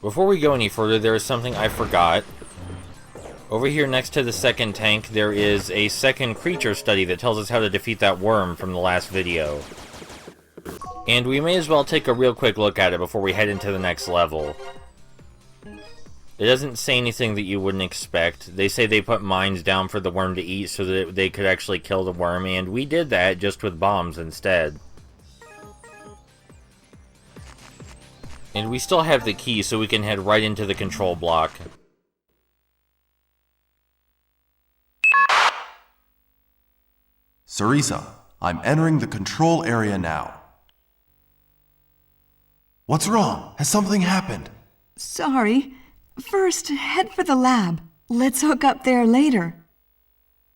Before we go any further, there is something I forgot. Over here next to the second tank, there is a second creature study that tells us how to defeat that worm from the last video. And we may as well take a real quick look at it before we head into the next level. It doesn't say anything that you wouldn't expect. They say they put mines down for the worm to eat so that they could actually kill the worm, and we did that just with bombs instead. And we still have the key, so we can head right into the control block. Sarisa, I'm entering the control area now. What's wrong? Has something happened? Sorry. First, head for the lab. Let's hook up there later.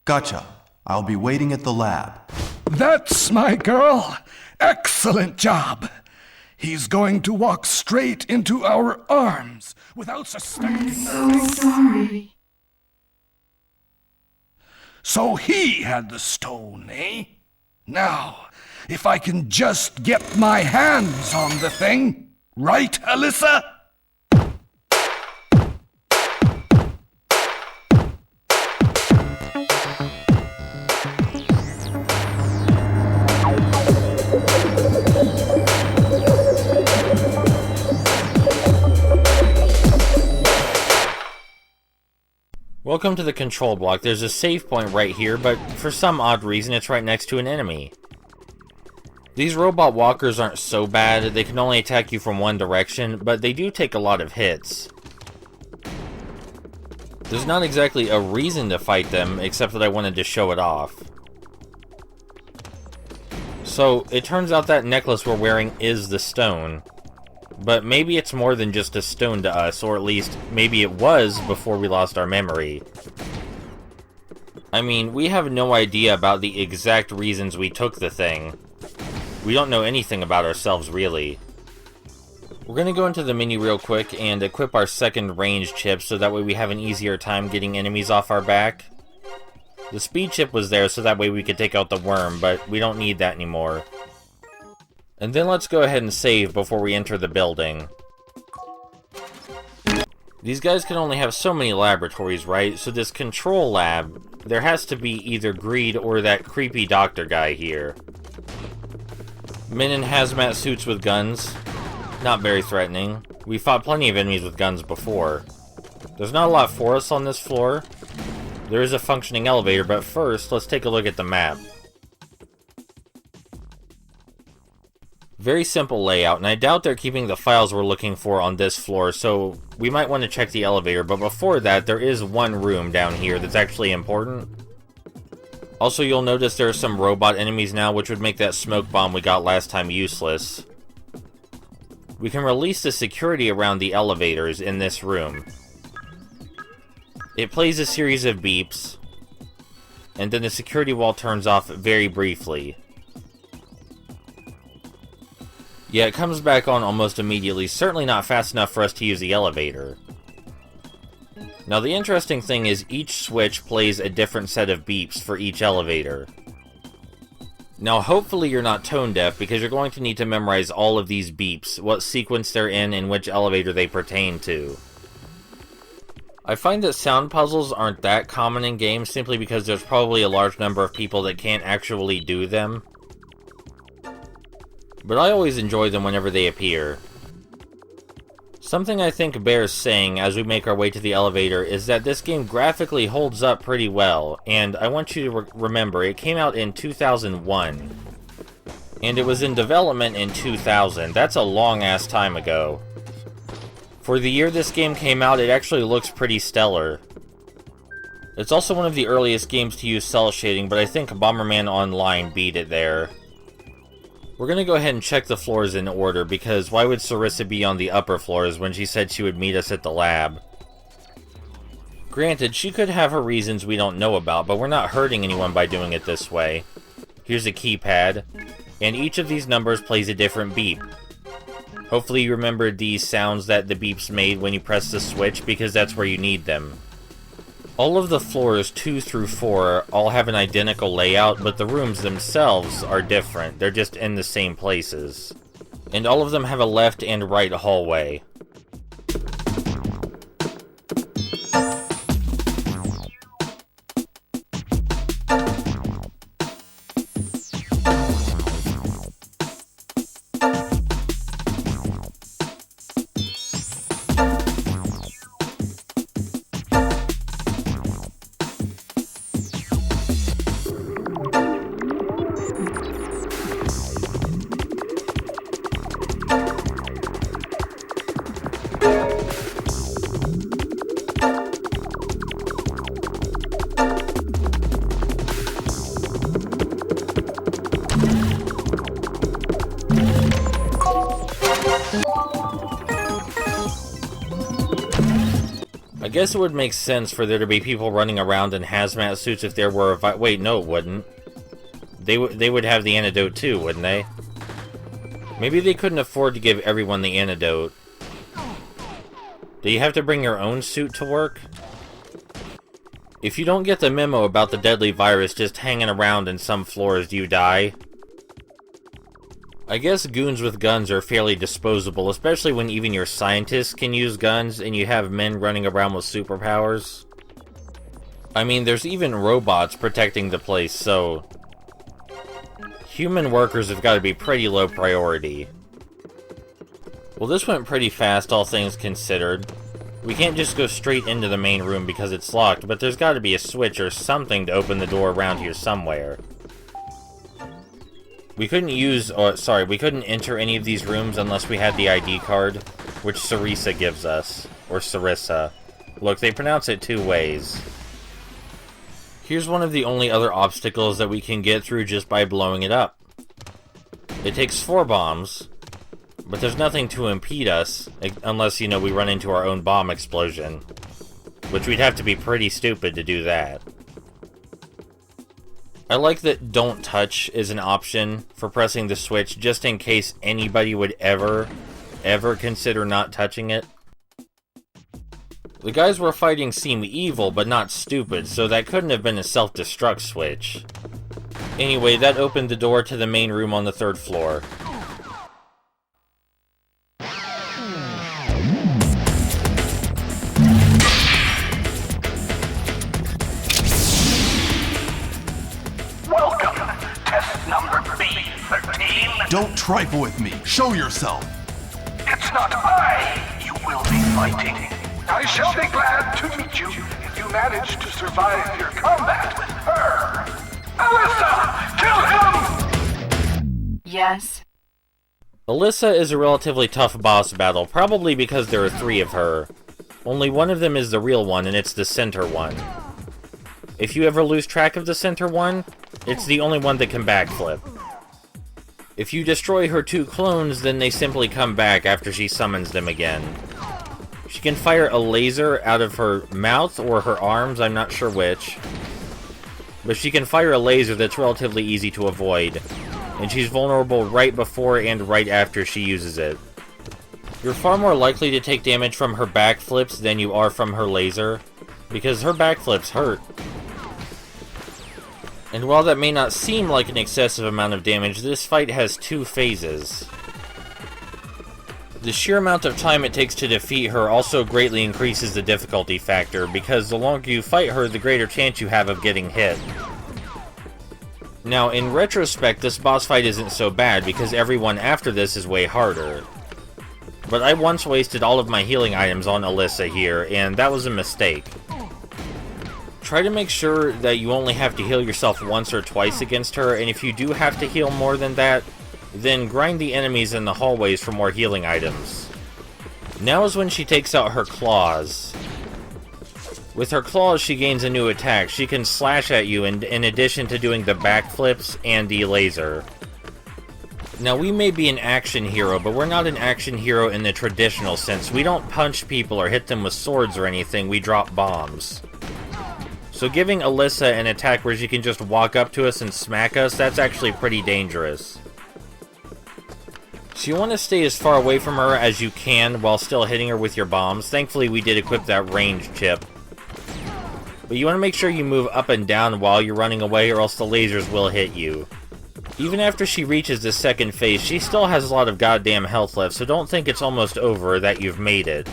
Gotcha. I'll be waiting at the lab. That's my girl. Excellent job. He's going to walk straight into our arms without suspecting. I'm so sorry. So he had the stone, eh? Now, if I can just get my hands on the thing, right, Alyssa? Welcome to the control block. There's a save point right here, but for some odd reason it's right next to an enemy. These robot walkers aren't so bad. They can only attack you from one direction, but they do take a lot of hits. There's not exactly a reason to fight them, except that I wanted to show it off. So, it turns out that necklace we're wearing is the stone. But maybe it's more than just a stone to us, or at least maybe it was before we lost our memory. I mean, we have no idea about the exact reasons we took the thing. We don't know anything about ourselves, really. We're gonna go into the menu real quick and equip our second range chip so that way we have an easier time getting enemies off our back. The speed chip was there so that way we could take out the worm, but we don't need that anymore. And then let's go ahead and save before we enter the building. These guys can only have so many laboratories, right? So this control lab, there has to be either Greed or that creepy doctor guy here. Men in hazmat suits with guns. Not very threatening. We fought plenty of enemies with guns before. There's not a lot for us on this floor. There is a functioning elevator, but first, let's take a look at the map. Very simple layout, and I doubt they're keeping the files we're looking for on this floor, so we might want to check the elevator, but before that, there is one room down here that's actually important. Also, you'll notice there are some robot enemies now, which would make that smoke bomb we got last time useless. We can release the security around the elevators in this room. It plays a series of beeps, and then the security wall turns off very briefly. Yeah, it comes back on almost immediately, certainly not fast enough for us to use the elevator. Now the interesting thing is each switch plays a different set of beeps for each elevator. Now hopefully you're not tone deaf because you're going to need to memorize all of these beeps, what sequence they're in and which elevator they pertain to. I find that sound puzzles aren't that common in games simply because there's probably a large number of people that can't actually do them. But I always enjoy them whenever they appear. Something I think bears saying as we make our way to the elevator is that this game graphically holds up pretty well, and I want you to remember it came out in 2001. And it was in development in 2000, that's a long ass time ago. For the year this game came out, it actually looks pretty stellar. It's also one of the earliest games to use cel shading, but I think Bomberman Online beat it there. We're gonna go ahead and check the floors in order, because why would Sarissa be on the upper floors when she said she would meet us at the lab? Granted, she could have her reasons we don't know about, but we're not hurting anyone by doing it this way. Here's a keypad, and each of these numbers plays a different beep. Hopefully you remembered these sounds that the beeps made when you press the switch, because that's where you need them. All of the floors 2 through 4 all have an identical layout, but the rooms themselves are different. They're just in the same places. And all of them have a left and right hallway. I guess it would make sense for there to be people running around in hazmat suits if there were a wait, no it wouldn't. They would have the antidote too, wouldn't they? Maybe they couldn't afford to give everyone the antidote. Do you have to bring your own suit to work? If you don't get the memo about the deadly virus just hanging around in some floors, do you die? I guess goons with guns are fairly disposable, especially when even your scientists can use guns and you have men running around with superpowers. I mean, there's even robots protecting the place, so human workers have got to be pretty low priority. Well, this went pretty fast, all things considered. We can't just go straight into the main room because it's locked, but there's got to be a switch or something to open the door around here somewhere. We couldn't we couldn't enter any of these rooms unless we had the ID card, which Sarissa gives us. Or Sarissa. Look, they pronounce it two ways. Here's one of the only other obstacles that we can get through just by blowing it up. It takes 4 bombs, but there's nothing to impede us, unless, you know, we run into our own bomb explosion. Which we'd have to be pretty stupid to do that. I like that don't touch is an option for pressing the switch, just in case anybody would ever consider not touching it. The guys we're fighting seem evil, but not stupid, so that couldn't have been a self-destruct switch. Anyway, that opened the door to the main room on the 3rd floor. Don't trifle with me. Show yourself. It's not I you will be fighting. I shall be glad to meet you if you manage to survive your combat with her. Alyssa, kill him! Yes. Alyssa is a relatively tough boss battle, probably because there are 3 of her. Only one of them is the real one, and it's the center one. If you ever lose track of the center one, it's the only one that can backflip. If you destroy her 2 clones, then they simply come back after she summons them again. She can fire a laser out of her mouth or her arms, I'm not sure which. But she can fire a laser that's relatively easy to avoid. And she's vulnerable right before and right after she uses it. You're far more likely to take damage from her backflips than you are from her laser, because her backflips hurt. And while that may not seem like an excessive amount of damage, this fight has 2 phases. The sheer amount of time it takes to defeat her also greatly increases the difficulty factor, because the longer you fight her, the greater chance you have of getting hit. Now, in retrospect, this boss fight isn't so bad, because everyone after this is way harder. But I once wasted all of my healing items on Alyssa here, and that was a mistake. Try to make sure that you only have to heal yourself once or twice against her, and if you do have to heal more than that, then grind the enemies in the hallways for more healing items. Now is when she takes out her claws. With her claws, she gains a new attack. She can slash at you in addition to doing the backflips and the laser. Now, we may be an action hero, but we're not an action hero in the traditional sense. We don't punch people or hit them with swords or anything, we drop bombs. So giving Alyssa an attack where she can just walk up to us and smack us, that's actually pretty dangerous. So you want to stay as far away from her as you can while still hitting her with your bombs. Thankfully we did equip that range chip. But you want to make sure you move up and down while you're running away, or else the lasers will hit you. Even after she reaches the 2nd phase, she still has a lot of goddamn health left, so don't think it's almost over or that you've made it.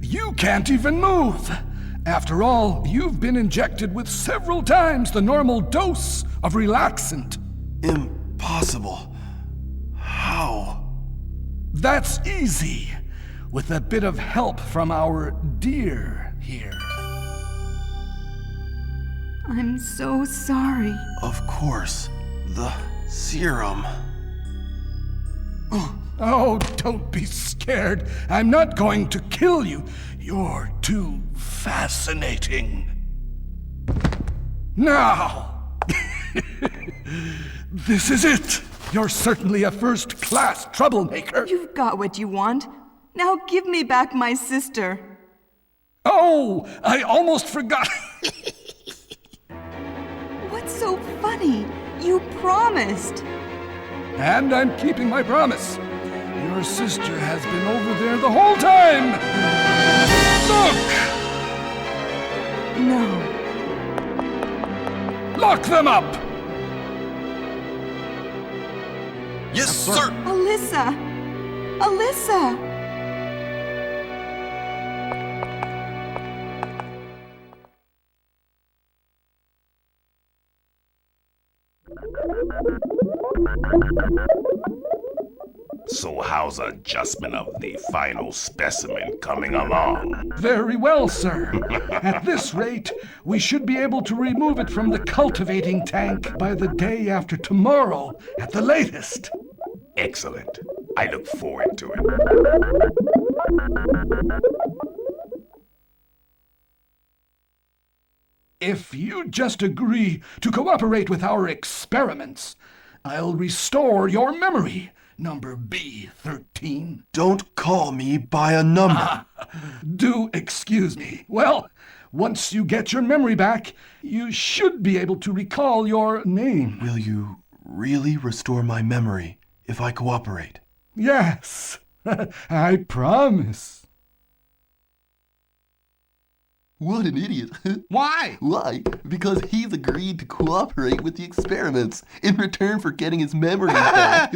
You can't even move! After all, you've been injected with several times the normal dose of relaxant. Impossible. How? That's easy, with a bit of help from our dear here. I'm so sorry. Of course. The serum. Oh, don't be scared. I'm not going to kill you. You're too fascinating. Now! This is it! You're certainly a first-class troublemaker. You've got what you want. Now give me back my sister. Oh, I almost forgot. What's so funny? You promised. And I'm keeping my promise. Your sister has been over there the whole time. No. Lock them up! Yes, sir. Alyssa! Alyssa! So how's adjustment of the final specimen coming along? Very well, sir. At this rate, we should be able to remove it from the cultivating tank by the day after tomorrow at the latest. Excellent. I look forward to it. If you just agree to cooperate with our experiments, I'll restore your memory, number B13. Don't call me by a number. Do excuse me. Well, once you get your memory back, you should be able to recall your name. Will you really restore my memory if I cooperate? Yes, I promise. What an idiot. Why? Why? Because he's agreed to cooperate with the experiments in return for getting his memories back.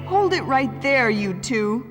Hold it right there, you two.